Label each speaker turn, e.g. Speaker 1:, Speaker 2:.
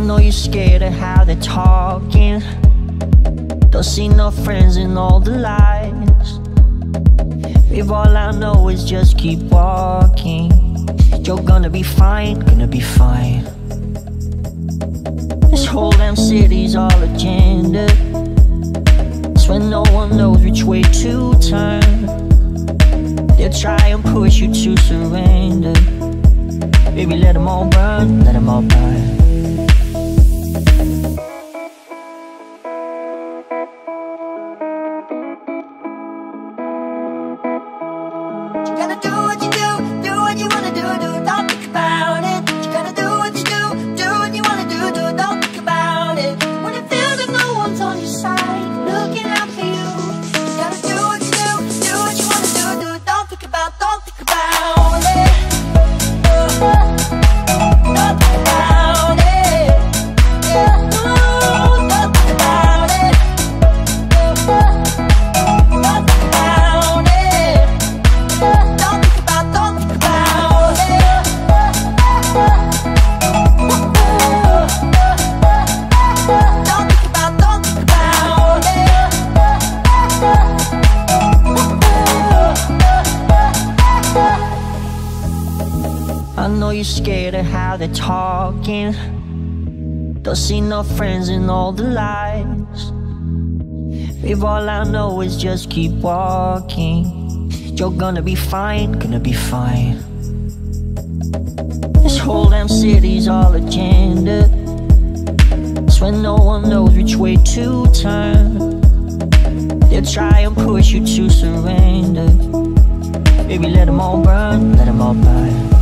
Speaker 1: know you're scared of how they're talking. Don't see no friends in all the lies. Babe, all I know is just keep walking. You're gonna be fine, gonna be fine. This whole damn city's all agenda. It's when no one knows which way to turn. They'll try and push you to surrender. Baby, let them all burn, let them all burn.
Speaker 2: You gotta do what you do what you wanna do, don't think about it. You gotta do what you do what you wanna do, don't think about it. When it feels like no one's on your side, looking out for you. You gotta do what you do what you wanna do, don't think about it. Don't think about it. Don't think about it. Don't think about it.
Speaker 1: I know you're scared of how they're talking. Don't see no friends in all the lies. Babe, all I know is just keep walking. You're gonna be fine, gonna be fine. This whole damn city's all agenda. It's when no one knows which way to turn. They'll try and push you to surrender. Baby, let them all burn, let them all burn.